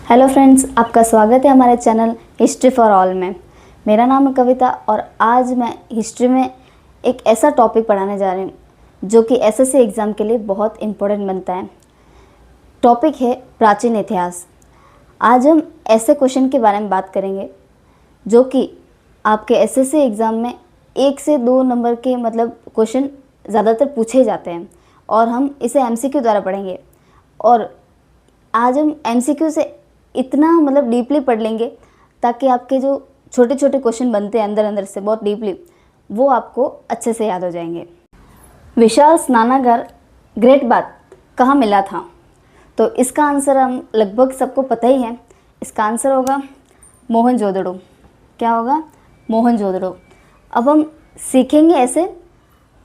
Hello friends, आपका स्वागत है हमारे चैनल हिस्ट्री फॉर ऑल में। मेरा नाम है कविता और आज मैं हिस्ट्री में एक ऐसा टॉपिक पढ़ाने जा रही हूँ जो कि एसएससी एग्ज़ाम के लिए बहुत इम्पोर्टेंट बनता है। टॉपिक है प्राचीन इतिहास। आज हम ऐसे क्वेश्चन के बारे में बात करेंगे जो कि आपके एसएससी एग्ज़ाम में 1 से 2 नंबर के क्वेश्चन ज़्यादातर पूछे जाते हैं और हम इसे एमसीक्यू द्वारा पढ़ेंगे। और आज हम एमसीक्यू से इतना डीपली पढ़ लेंगे ताकि आपके जो छोटे छोटे क्वेश्चन बनते हैं अंदर अंदर से बहुत डीपली, वो आपको अच्छे से याद हो जाएंगे। विशाल स्नानागार ग्रेट बाथ कहाँ मिला था? तो इसका आंसर हम लगभग सबको पता ही है। इसका आंसर होगा मोहनजोदड़ो। क्या होगा? मोहनजोदड़ो। अब हम सीखेंगे ऐसे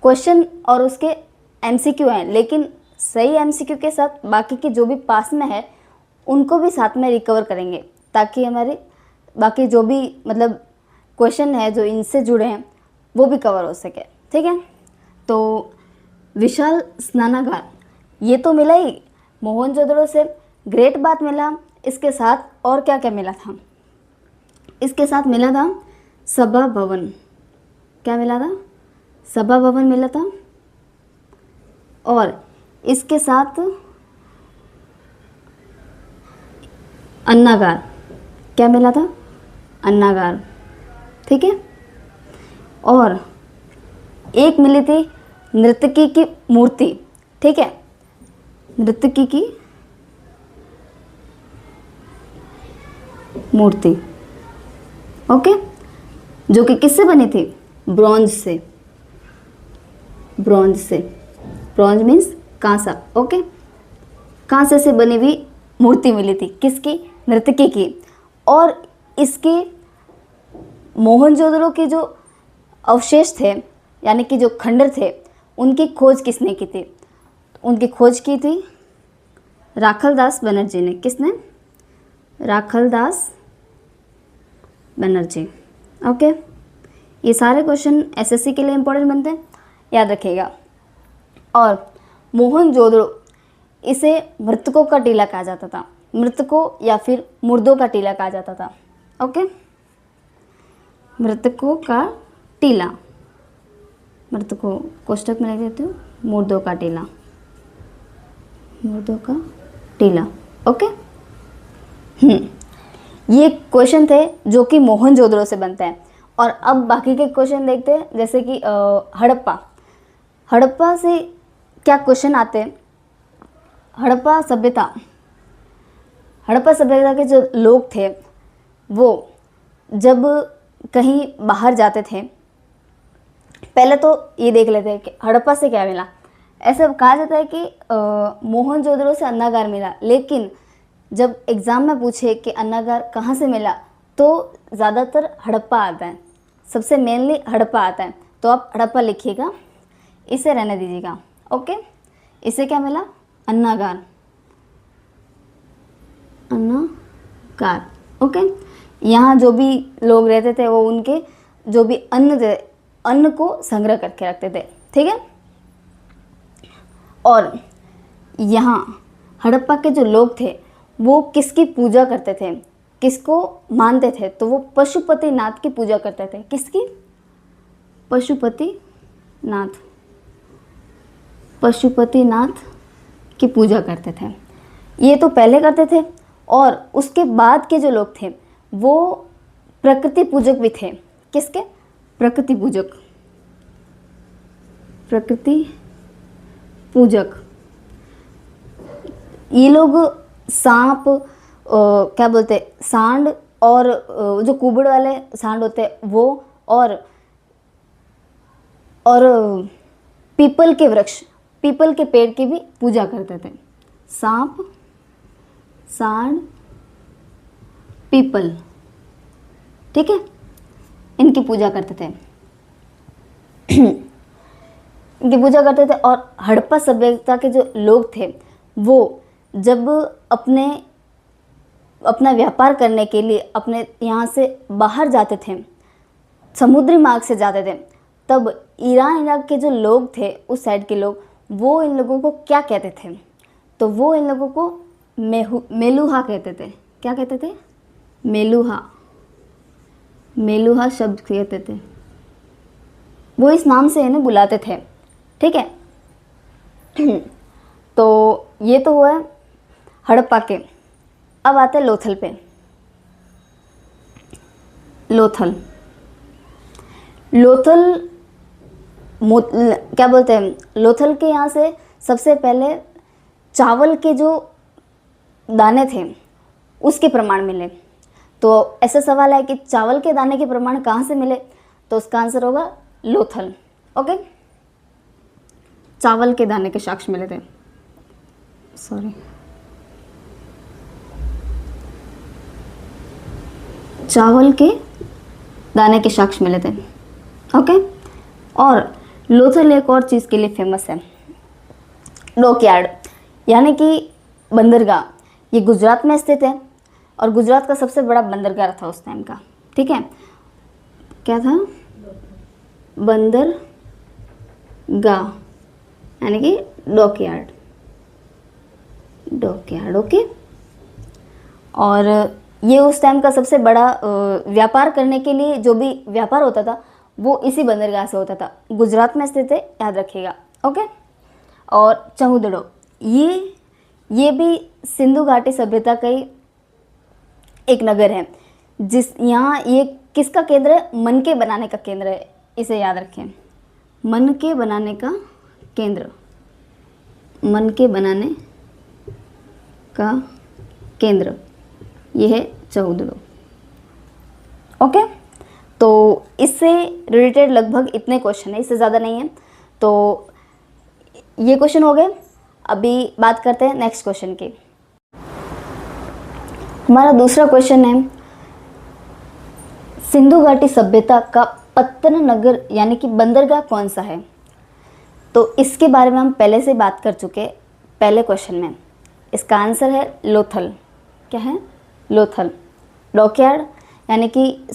क्वेश्चन और उसके एमसीक्यू हैं, लेकिन सही एमसीक्यू के साथ बाकी के जो भी पास में है उनको भी साथ में रिकवर करेंगे ताकि हमारे बाकी जो भी क्वेश्चन है जो इनसे जुड़े हैं वो भी कवर हो सके। ठीक है, तो विशाल स्नानागार ये तो मिला ही, मोहनजोदड़ो से ग्रेट बाथ मिला, इसके साथ और क्या क्या मिला था? इसके साथ मिला था सभा भवन। क्या मिला था? सभा भवन मिला था। और इसके साथ अन्नागार। क्या मिला था? अन्नागार। ठीक है, और एक मिली थी नर्तकी की मूर्ति। ठीक है, नर्तकी की मूर्ति, ओके, जो कि किससे बनी थी? ब्रॉन्ज से। ब्रॉन्ज से, ब्रॉन्ज मीन्स कांसा। ओके, कांसे से बनी हुई मूर्ति मिली थी। किसकी? नर्तकी की। और इसके मोहनजोदड़ो के जो अवशेष थे यानी कि जो खंडर थे उनकी खोज किसने की थी? उनकी खोज की थी राखलदास बनर्जी ने। किसने? राखलदास बनर्जी। ओके, ये सारे क्वेश्चन एसएससी के लिए इम्पोर्टेंट बनते हैं, याद रखिएगा। और मोहनजोदड़ो इसे मृतकों का टीला कहा जाता था। मृतकों या फिर मुर्दों का टीला कहा जाता था। ओके, मृतकों का टीला, मृतकों कोष्टक में लिख देती हूँ, मुर्दों का टीला, मुर्दों का टीला। ओके, ये क्वेश्चन थे जो कि मोहनजोदड़ो से बनते हैं। और अब बाकी के क्वेश्चन देखते हैं, जैसे कि हड़प्पा। हड़प्पा से क्या क्वेश्चन आते हैं? हड़प्पा सभ्यता, हड़प्पा सभ्यता के जो लोग थे वो जब कहीं बाहर जाते थे, पहले तो ये देख लेते हैं कि हड़प्पा से क्या मिला। ऐसा कहा जाता है कि मोहनजोदड़ो से अन्नागार मिला, लेकिन जब एग्ज़ाम में पूछे कि अन्नागार कहाँ से मिला तो ज़्यादातर हड़प्पा आता है, सबसे मेनली हड़प्पा आता है। तो आप हड़प्पा लिखिएगा, इसे रहने दीजिएगा। ओके, इसे क्या मिला? अन्नागार, अन्नागार। ओके, यहाँ जो भी लोग रहते थे वो उनके जो भी अन्न थे, अन्न को संग्रह करके रखते थे। ठीक है, और यहाँ हड़प्पा के जो लोग थे वो किसकी पूजा करते थे, किसको मानते थे? तो वो पशुपतिनाथ की पूजा करते थे। किसकी? पशुपतिनाथ, पशुपतिनाथ की पूजा करते थे। ये तो पहले करते थे। और उसके बाद के जो लोग थे वो प्रकृति पूजक भी थे। किसके? प्रकृति पूजक, प्रकृति पूजक। ये लोग सांप, क्या बोलते, सांड, और जो कुबड़ वाले सांड होते हैं वो, और पीपल के वृक्ष, पीपल के पेड़ की भी पूजा करते थे। सांप, सांड, पीपल, ठीक है, इनकी पूजा करते थे। इनकी पूजा करते थे। और हड़प्पा सभ्यता के जो लोग थे वो जब अपना व्यापार करने के लिए अपने यहाँ से बाहर जाते थे, समुद्री मार्ग से जाते थे, तब ईरान इराक के जो लोग थे, उस साइड के लोग, वो इन लोगों को क्या कहते थे? तो वो इन लोगों को मेलुहा कहते थे। क्या कहते थे? मेलुहा, मेलुहा शब्द कहते थे। वो इस नाम से इन्हें बुलाते थे, ठीक है। तो ये तो हुआ है हड़प्पा के। अब आते हैं लोथल पे। लोथल, लोथल क्या बोलते हैं, लोथल के यहाँ से सबसे पहले चावल के जो दाने थे उसके प्रमाण मिले। तो ऐसा सवाल है कि चावल के दाने के प्रमाण कहाँ से मिले, तो उसका आंसर होगा लोथल। ओके, चावल के दाने के साक्ष्य मिले थे, सॉरी, चावल के दाने के साक्ष्य मिले थे। ओके, और लोथल एक और चीज़ के लिए फेमस है, डॉकयार्ड, यानी कि बंदरगाह। ये गुजरात में स्थित है और गुजरात का सबसे बड़ा बंदरगाह था उस टाइम का, ठीक है। क्या था? बंदरगाह, यानी कि डॉकयार्ड, डॉकयार्ड। ओके, और ये उस टाइम का सबसे बड़ा व्यापार करने के लिए जो भी व्यापार होता था वो इसी बंदरगाह से होता था। गुजरात में स्थित है, याद रखिएगा। ओके, और चहुदड़ो, ये भी सिंधु घाटी सभ्यता का ही एक नगर है, जिस यहाँ ये किसका केंद्र है? मन के बनाने का केंद्र है, इसे याद रखें। मन के बनाने का केंद्र, मन के बनाने का केंद्र, ये है चहुदड़ो। ओके, तो इससे रिलेटेड लगभग इतने क्वेश्चन है, इससे ज़्यादा नहीं है। तो ये क्वेश्चन हो गए। अभी बात करते हैं नेक्स्ट क्वेश्चन की। हमारा दूसरा क्वेश्चन है, सिंधु घाटी सभ्यता का पत्तन नगर यानी कि बंदरगाह कौन सा है? तो इसके बारे में हम पहले से बात कर चुके पहले क्वेश्चन में। इसका आंसर है लोथल। क्या है? लोथल। डॉकयार्ड यानी कि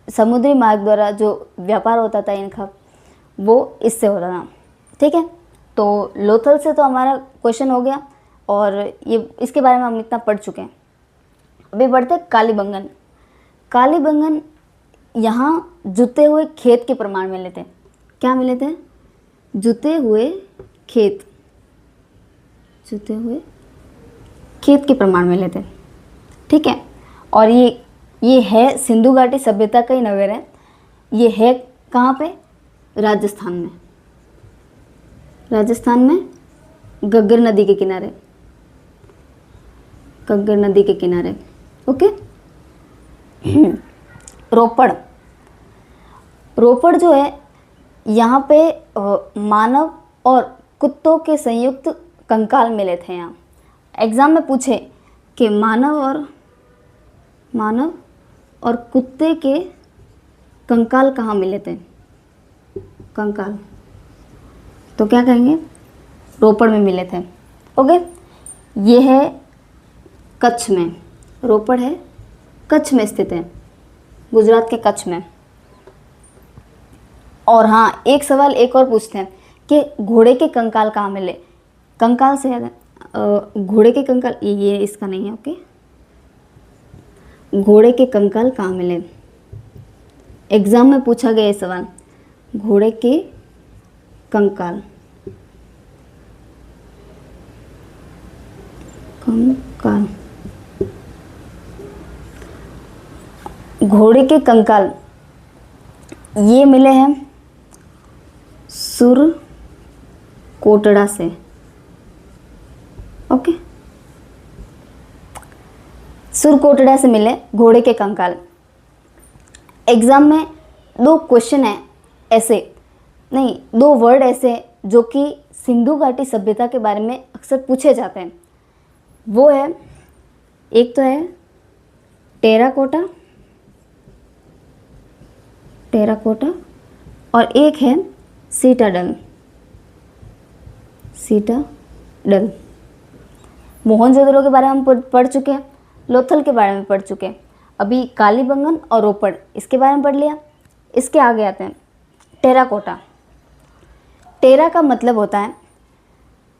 समुद्री मार्ग द्वारा जो व्यापार होता था इनका, वो इससे होता था, ठीक है। तो लोथल से तो हमारा क्वेश्चन हो गया, और ये इसके बारे में हम इतना पढ़ चुके हैं। अभी बढ़ते कालीबंगन। कालीबंगन यहाँ जुते हुए खेत के प्रमाण मिले थे। क्या मिले थे? जुते हुए खेत, जुते हुए खेत के प्रमाण मिले थे, ठीक है। और ये है सिंधु घाटी सभ्यता का ही नगर है। ये है कहाँ पे? राजस्थान में। राजस्थान में घग्गर नदी के किनारे, घग्गर नदी के किनारे। ओके, रोपड़। रोपड़ जो है, यहाँ पे मानव और कुत्तों के संयुक्त कंकाल मिले थे। यहाँ एग्जाम में पूछे कि मानव और कुत्ते के कंकाल कहाँ मिले थे, कंकाल, तो क्या कहेंगे? रोपड़ में मिले थे। ओके, ये है कच्छ में, रोपड़ है कच्छ में स्थित है, गुजरात के कच्छ में। और हाँ, एक सवाल एक और पूछते हैं कि घोड़े के कंकाल कहाँ मिले? कंकाल से याद है, घोड़े के कंकाल, ये इसका नहीं है। ओके, घोड़े के कंकाल कहाँ मिले? एग्जाम में पूछा गया ये सवाल, घोड़े के कंकाल, कंकाल, घोड़े के कंकाल ये मिले हैं सुरकोटड़ा से। ओके, सुरकोटड़ा से मिले घोड़े के कंकाल। एग्जाम में दो क्वेश्चन है ऐसे, नहीं, दो वर्ड ऐसे जो कि सिंधु घाटी सभ्यता के बारे में अक्सर पूछे जाते हैं। वो है, एक तो है टेराकोटा, टेराकोटा, और एक है सीटाडल, सीटाडल। मोहनजोदड़ो के बारे में हम पढ़ चुके हैं, लोथल के बारे में पढ़ चुके हैं, अभी कालीबंगन और रोपड़ इसके बारे में पढ़ लिया। इसके आगे आते हैं टेराकोटा। टेरा का मतलब होता है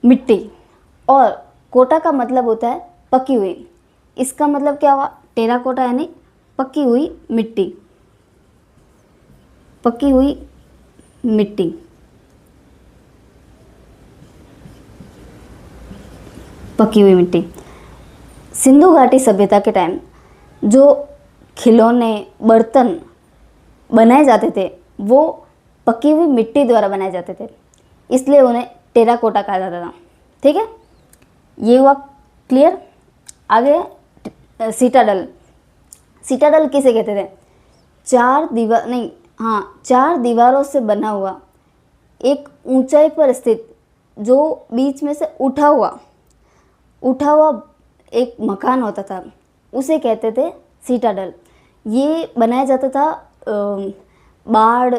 मिट्टी और कोटा का मतलब होता है पकी हुई। इसका मतलब क्या हुआ, टेराकोटा यानी पकी हुई मिट्टी, पकी हुई मिट्टी। पकी हुई मिट्टी। सिंधु घाटी सभ्यता के टाइम जो खिलौने, बर्तन बनाए जाते थे वो पकी हुई मिट्टी द्वारा बनाए जाते थे, इसलिए उन्हें टेराकोटा कहा जाता था। ठीक है, ये हुआ क्लियर। आगे सीटाडल। सीटाडल किसे कहते थे, चार दीवारों से बना हुआ एक ऊंचाई पर स्थित जो बीच में से उठा हुआ एक मकान होता था, उसे कहते थे सीटाडल। ये बनाया जाता था बाढ़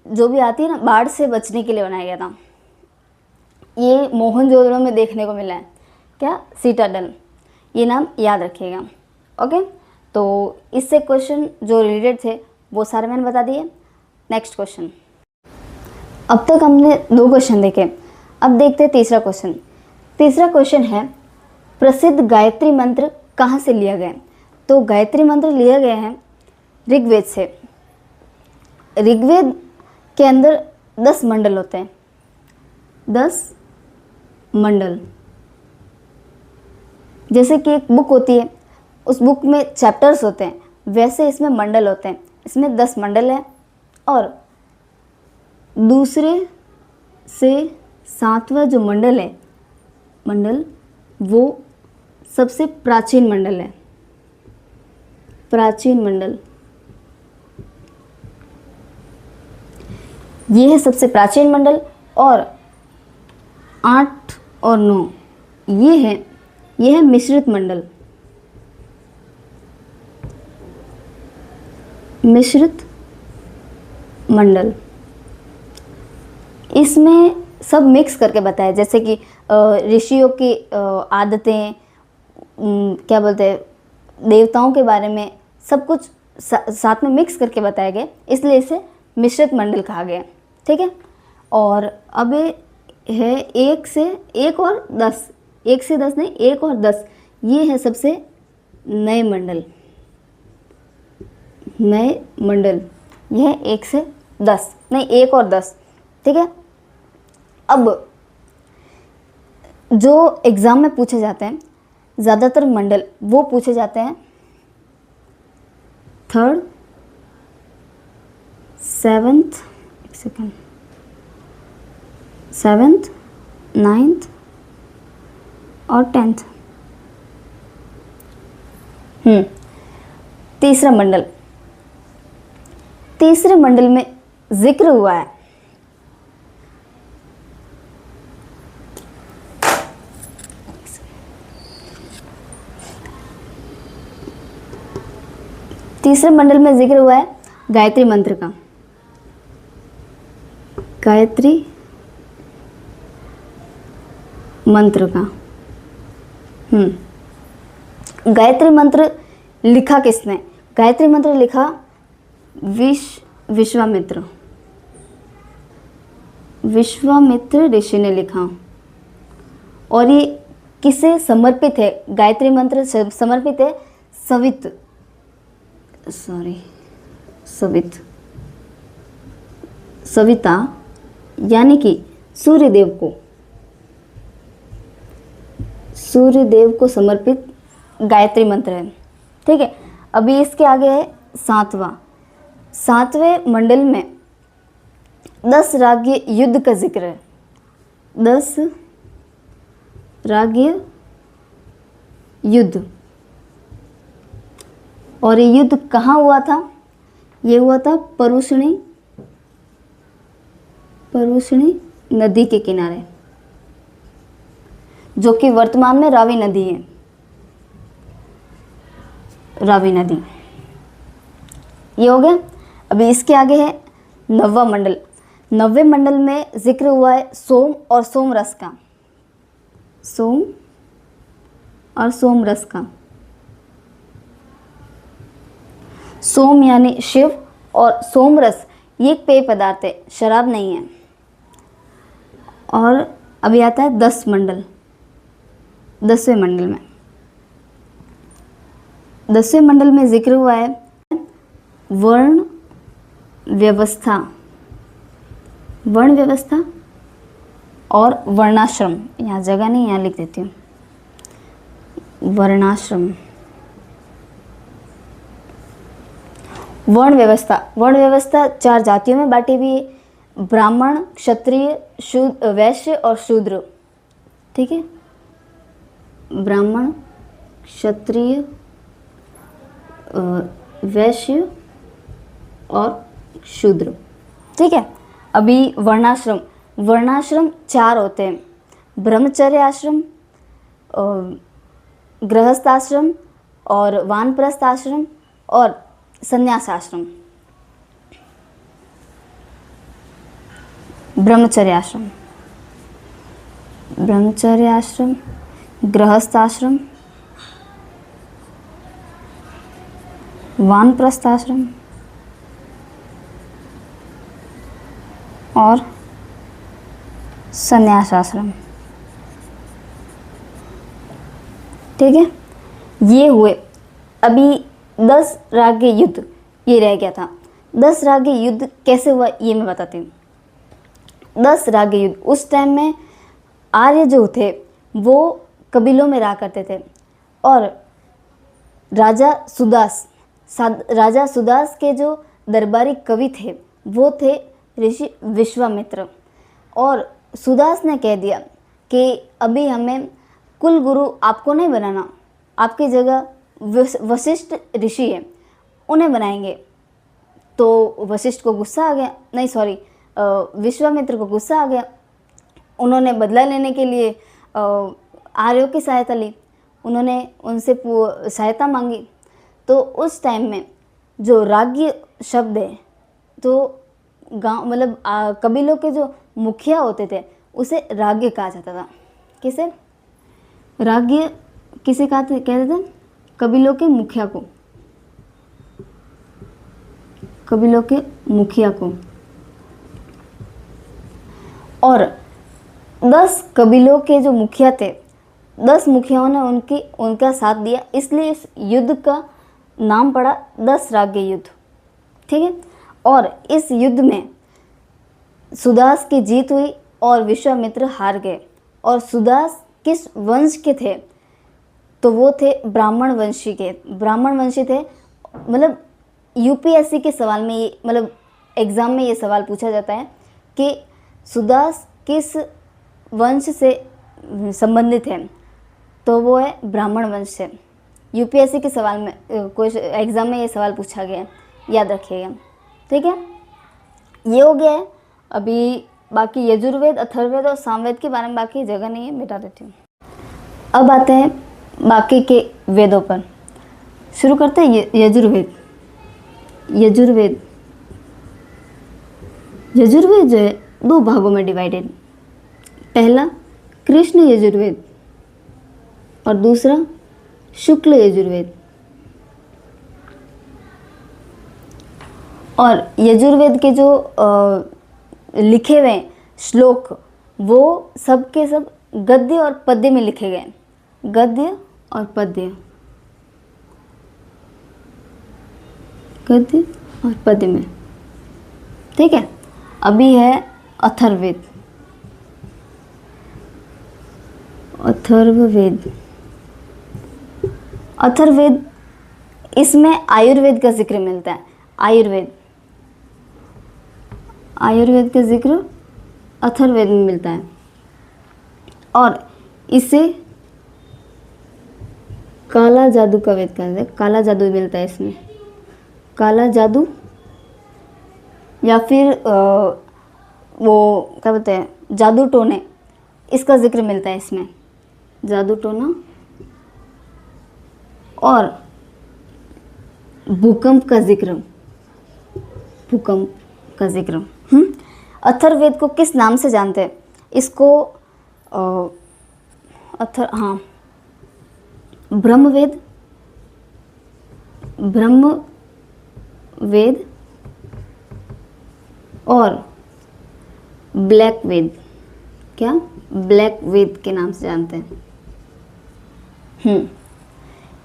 जो भी आती है ना, बाढ़ से बचने के लिए बनाया गया था। ये मोहनजोदड़ो में देखने को मिला है, क्या, सीटाडल। ये नाम याद रखिएगा। ओके, तो इससे क्वेश्चन जो रिलेटेड थे वो सारे मैंने बता दिए। Next question. अब तक हमने 2 क्वेश्चन देखे, अब देखते हैं तीसरा क्वेश्चन। तीसरा क्वेश्चन है प्रसिद्ध गायत्री मंत्र कहाँ से लिया गया। तो गायत्री मंत्र लिया गया है ऋग्वेद से। ऋग्वेद के अंदर 10 मंडल होते हैं, 10 मंडल। जैसे कि एक बुक होती है, उस बुक में चैप्टर्स होते हैं, वैसे इसमें मंडल होते हैं। इसमें 10 मंडल हैं और दूसरे से 7वां जो मंडल है, वो सबसे प्राचीन मंडल है। प्राचीन मंडल, ये है सबसे प्राचीन मंडल। और 8 और 9 ये है मिश्रित मंडल। मिश्रित मंडल, इसमें सब मिक्स करके बताया, जैसे कि ऋषियों की आदतें, क्या बोलते हैं, देवताओं के बारे में सब कुछ साथ में मिक्स करके बताया गया, इसलिए इसे मिश्रित मंडल कहा गया। ठीक है, और अब ये है 1 से 1 और 10, 1 से 10 नहीं, 1 और 10, ये है सबसे नए मंडल। नए मंडल, यह है 1 से 10 नहीं, 1 और 10। ठीक है, अब जो एग्ज़ाम में पूछे जाते हैं ज़्यादातर मंडल वो पूछे जाते हैं 3rd, 7th, 7th, 9th और 10th। तीसरा मंडल, तीसरे मंडल में जिक्र हुआ है तीसरे मंडल में जिक्र हुआ है गायत्री मंत्र का। गायत्री मंत्र का। गायत्री मंत्र लिखा किसने? गायत्री मंत्र लिखा विश्वामित्र। विश्वामित्र ऋषि ने लिखा। और ये किसे समर्पित है? गायत्री मंत्र समर्पित है सविता यानी कि सूर्यदेव को। सूर्यदेव को समर्पित गायत्री मंत्र है। ठीक है, अभी इसके आगे है 7वें मंडल में 10 राज्य युद्ध का जिक्र है। 10 राज्य युद्ध। और ये युद्ध कहाँ हुआ था? ये हुआ था परुष्णी नदी के किनारे, जो कि वर्तमान में रावी नदी है। रावी नदी, ये हो गया। अभी इसके आगे है 9वां मंडल। 9वें मंडल में जिक्र हुआ है सोम और सोम रस का। सोम और सोम रस का। सोम यानी शिव और सोमरस ये एक पेय पदार्थ है, शराब नहीं है। और अभी आता है 10 मंडल। 10वें मंडल में 10वें मंडल में जिक्र हुआ है वर्ण व्यवस्था, वर्ण व्यवस्था और वर्णाश्रम। यहाँ जगह नहीं, यहाँ लिख देती हूँ, वर्णाश्रम। वर्ण व्यवस्था, वर्ण व्यवस्था 4 जातियों में बांटी हुई है, ब्राह्मण, क्षत्रिय, शूद्र, वैश्य और शूद्र। ठीक है, ब्राह्मण, क्षत्रिय, वैश्य और शूद्र। ठीक है, अभी वर्णाश्रम, वर्णाश्रम 4 होते हैं, ब्रह्मचर्य आश्रम, गृहस्थ आश्रम और वानप्रस्थ आश्रम और संन्यास आश्रम। ब्रह्मचर्य आश्रम, ब्रह्मचर्य आश्रम, गृहस्थ आश्रम, वानप्रस्थ आश्रम और संन्यास आश्रम। ठीक है, ये हुए। अभी 10 राज्य युद्ध ये रह गया था। 10 राज्य युद्ध कैसे हुआ ये मैं बताती हूँ। 10 राज्य युद्ध, उस टाइम में आर्य जो थे वो कबीलों में रहा करते थे और राजा सुदास के जो दरबारी कवि थे वो थे ऋषि विश्वामित्र। और सुदास ने कह दिया कि अभी हमें कुल गुरु आपको नहीं बनाना, आपकी जगह वशिष्ठ ऋषि है, उन्हें बनाएंगे। तो वशिष्ठ को गुस्सा आ गया, नहीं सॉरी विश्वामित्र को गुस्सा आ गया। उन्होंने बदला लेने के लिए आर्यों की सहायता ली, उन्होंने उनसे सहायता मांगी। तो उस टाइम में जो राज्य शब्द है, तो गांव मतलब कबीलों के जो मुखिया होते थे उसे राज्य कहा जाता था। किसे? राज्य किसे कहते थे? कबीलों के मुखिया को, कबीलों के मुखिया को। और 10 कबीलों के जो मुखिया थे, 10 मुखियाओं ने उनका साथ दिया, इसलिए इस युद्ध का नाम पड़ा 10 राज्य युद्ध। ठीक है, और इस युद्ध में सुदास की जीत हुई और विश्वामित्र हार गए। और सुदास किस वंश के थे? तो वो थे ब्राह्मण वंशी के, ब्राह्मण वंशी थे। मतलब यूपीएससी के सवाल में ये, मतलब एग्ज़ाम में ये सवाल पूछा जाता है कि सुदास किस वंश से संबंधित है, तो वो है ब्राह्मण वंश से। यूपीएससी के सवाल में कोई एग्ज़ाम में ये सवाल पूछा गया है, याद रखिएगा। ठीक है, ये हो गया है। अभी बाकी यजुर्वेद, अथर्ववेद और सामवेद के बारे में बाकी जगह नहीं है, मिटा देती हूँ। अब आते हैं बाकी के वेदों पर। शुरू करते हैं यजुर्वेद। यजुर्वेद जो है 2 भागों में डिवाइडेड। पहला कृष्ण यजुर्वेद और दूसरा शुक्ल यजुर्वेद। और यजुर्वेद के जो लिखे हुए श्लोक वो सब के सब गद्य और पद्य में लिखे गए। गद्य और पद्य, गद्य और पद्य में। ठीक है, अभी है अथर्ववेद। अथर्ववेद, अथर्ववेद इसमें आयुर्वेद का जिक्र मिलता है। आयुर्वेद, आयुर्वेद का जिक्र अथर्ववेद में मिलता है और इसे काला जादू का वेद कहते हैं। काला जादू मिलता है इसमें, काला जादू या फिर वो क्या बोलते हैं, जादू टोने, इसका जिक्र मिलता है इसमें। जादू टोना और भूकंप का जिक्र, भूकंप का जिक्र। अथर्ववेद को किस नाम से जानते हैं? इसको ब्रह्मवेद, ब्रह्मवेद और ब्लैक वेद। क्या? ब्लैक वेद के नाम से जानते हैं।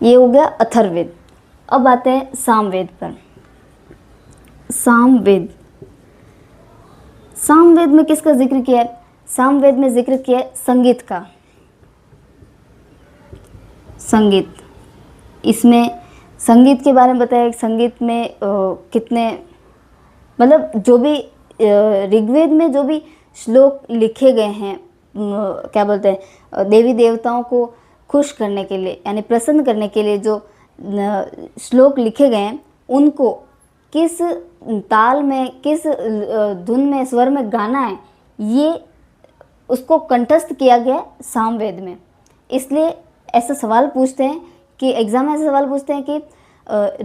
ये हो गया अथर्ववेद। अब आते हैं सामवेद पर। सामवेद, सामवेद में किसका जिक्र किया है? सामवेद में जिक्र किया है संगीत का। संगीत, इसमें संगीत के बारे में बताया कि संगीत में कितने, मतलब जो भी ऋग्वेद में जो भी श्लोक लिखे गए हैं, क्या बोलते हैं, देवी देवताओं को खुश करने के लिए यानी प्रसन्न करने के लिए जो श्लोक लिखे गए हैं, उनको किस ताल में, किस धुन में, स्वर में गाना है, ये उसको कंठस्थ किया गया सामवेद में। इसलिए ऐसा सवाल पूछते हैं कि एग्ज़ाम में ऐसा सवाल पूछते हैं कि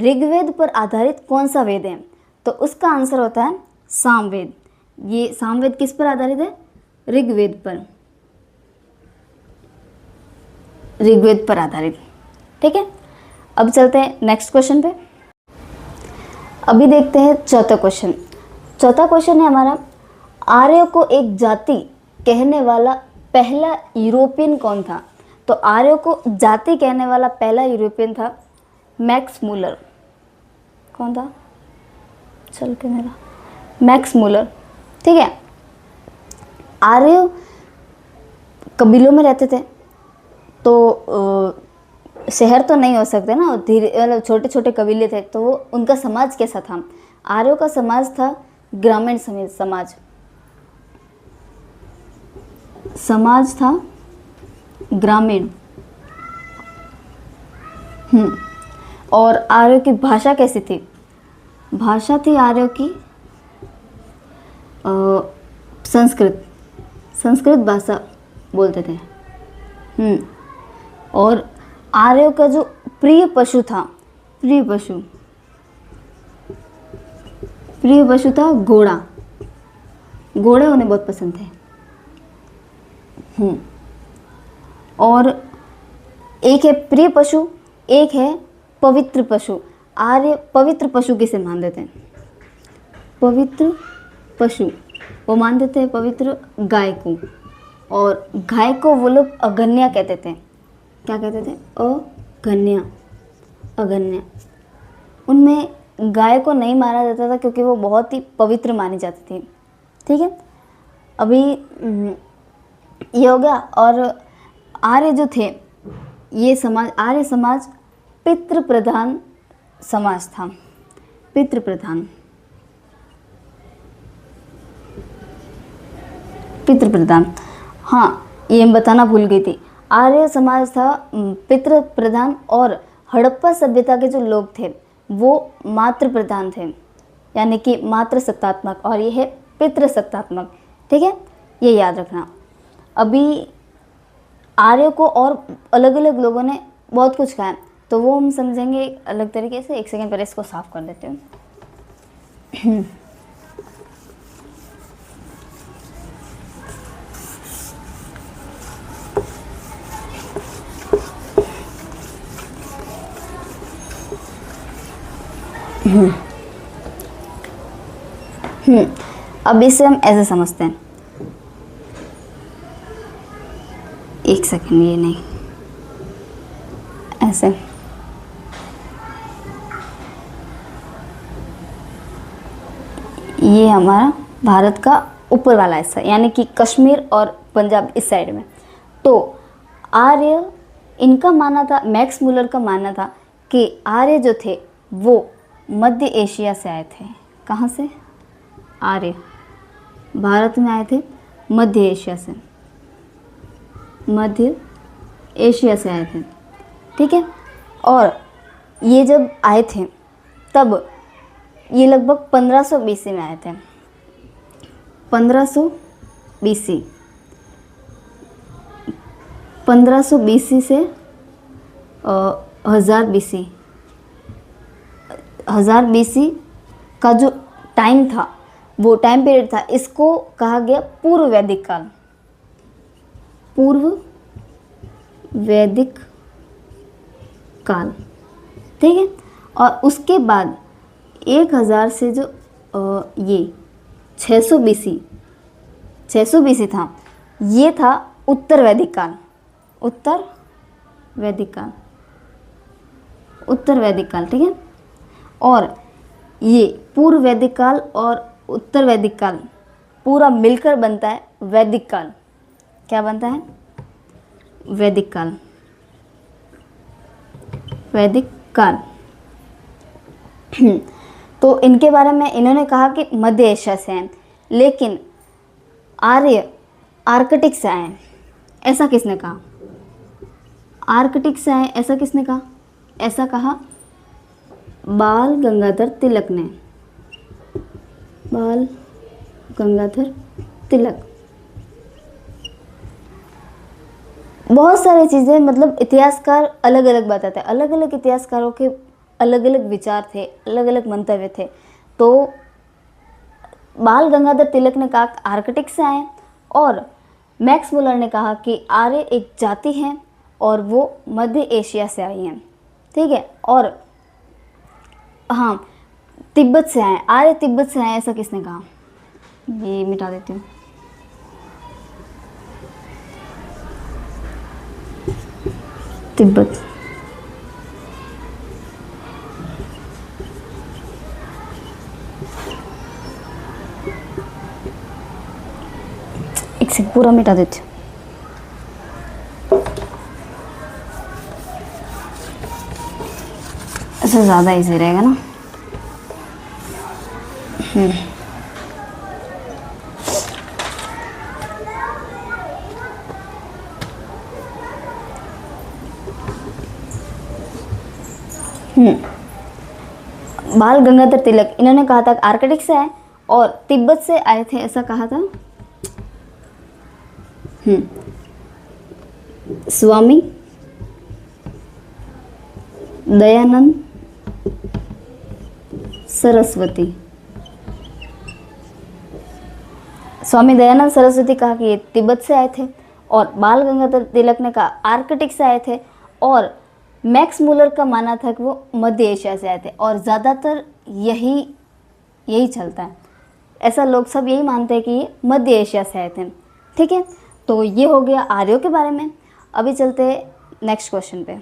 ऋग्वेद पर आधारित कौन सा वेद है, तो उसका आंसर होता है सामवेद। ये सामवेद किस पर आधारित है? ऋग्वेद पर, ऋग्वेद पर आधारित। ठीक है, अब चलते हैं नेक्स्ट क्वेश्चन पे। अभी देखते हैं चौथा क्वेश्चन। चौथा क्वेश्चन है हमारा, आर्य को एक जाति कहने वाला पहला यूरोपियन कौन था? तो आर्य को जाति कहने वाला पहला यूरोपियन था मैक्स मूलर। कौन था? चल के मेरा मैक्स मूलर। ठीक है, आर्य कबीलों में रहते थे, तो शहर तो नहीं हो सकते ना, धीरे मतलब छोटे छोटे कबीले थे, तो वो उनका समाज कैसा था? आर्यों का समाज था ग्रामीण समाज, समाज था ग्रामीण। और आर्यों की भाषा कैसी थी? भाषा थी आर्यों की संस्कृत, संस्कृत भाषा बोलते थे। और आर्यों का जो प्रिय पशु था, प्रिय पशु था घोड़ा। घोड़े उन्हें बहुत पसंद थे। और एक है प्रिय पशु, एक है पवित्र पशु। आर्य पवित्र पशु किसे मानते थे? पवित्र पशु वो मानते थे पवित्र गाय को, और गाय को वो लोग अगन्या कहते थे। क्या कहते थे? अगन्या, अगन्या। उनमें गाय को नहीं मारा जाता था क्योंकि वो बहुत ही पवित्र मानी जाती थी। ठीक है, अभी ये हो गया। और आर्य जो थे, ये समाज, आर्य समाज पितृ प्रधान समाज था। पितृ प्रधान, पितृ प्रधान, हाँ ये मैं बताना भूल गई थी। आर्य समाज था पितृ प्रधान, और हड़प्पा सभ्यता के जो लोग थे वो मातृ प्रधान थे, यानी कि मातृ सत्तात्मक, और ये है पितृ सत्तात्मक। ठीक है, ये याद रखना। अभी आर्यों को और अलग अलग लोगों ने बहुत कुछ कहा है, तो वो हम समझेंगे एक अलग तरीके से। एक सेकेंड पर इसको साफ कर देते हैं। अब इसे हम ऐसे समझते हैं। एक सेकेंड, ये नहीं, ऐसे। ये हमारा भारत का ऊपर वाला हिस्सा, यानी कि कश्मीर और पंजाब इस साइड में। तो आर्य, इनका मानना था, मैक्स मूलर का मानना था कि आर्य जो थे वो मध्य एशिया से आए थे। कहाँ से? आर्य भारत में आए थे मध्य एशिया से, मध्य एशिया से आए थे। ठीक है, और ये जब आए थे तब ये लगभग 1500 BC में आए थे। 1500 BC, 1500 BC से 1000 BC, 1000 BC का जो टाइम था, वो टाइम पीरियड था, इसको कहा गया पूर्व वैदिक काल। पूर्व वैदिक काल। ठीक है, और उसके बाद 1000 से जो ये 600 BC, 600 BC था, ये था उत्तर वैदिक काल। उत्तर वैदिक काल, उत्तर वैदिक काल, ठीक है। और ये पूर्व वैदिक काल और उत्तर वैदिक काल पूरा मिलकर बनता है वैदिक काल। क्या बनता है? वैदिक काल। वैदिक काल। तो इनके बारे में इन्होंने कहा कि मध्य एशिया से हैं, लेकिन आर्य आर्कटिक से आए। ऐसा किसने कहा? आर्कटिक से आए, ऐसा किसने कहा? ऐसा कहा बाल गंगाधर तिलक ने। बाल गंगाधर तिलक। बहुत सारी चीज़ें, मतलब इतिहासकार अलग अलग बताते हैं, अलग अलग इतिहासकारों के अलग अलग विचार थे, अलग अलग मंतव्य थे। तो बाल गंगाधर तिलक ने कहा आर्कटिक से आए, और मैक्स मुलर ने कहा कि आर्य एक जाति है और वो मध्य एशिया से आई हैं, ठीक है। और हाँ, तिब्बत से आए, आर्य तिब्बत से आए, ऐसा किसने कहा? ये मिटा देती हूँ। तिब्बत। एक से पूरा मिटा देती हूँ। ऐसा ज़्यादा इजी रहेगा ना। बाल गंगाधर तिलक, इन्होंने कहा था आर्कटिक से आए और तिब्बत से आए थे, ऐसा कहा था। स्वामी दयानंद सरस्वती। स्वामी दयानंद सरस्वती कहा कि ये तिब्बत से आए थे, और बाल गंगाधर तिलक ने कहा आर्कटिक से आए थे, और मैक्स मुलर का मानना था कि वो मध्य एशिया से आए थे। और ज़्यादातर यही चलता है, ऐसा लोग सब यही मानते हैं कि ये मध्य एशिया से आए थे, ठीक है। तो ये हो गया आर्यों के बारे में। अभी चलते हैं नेक्स्ट क्वेश्चन पे।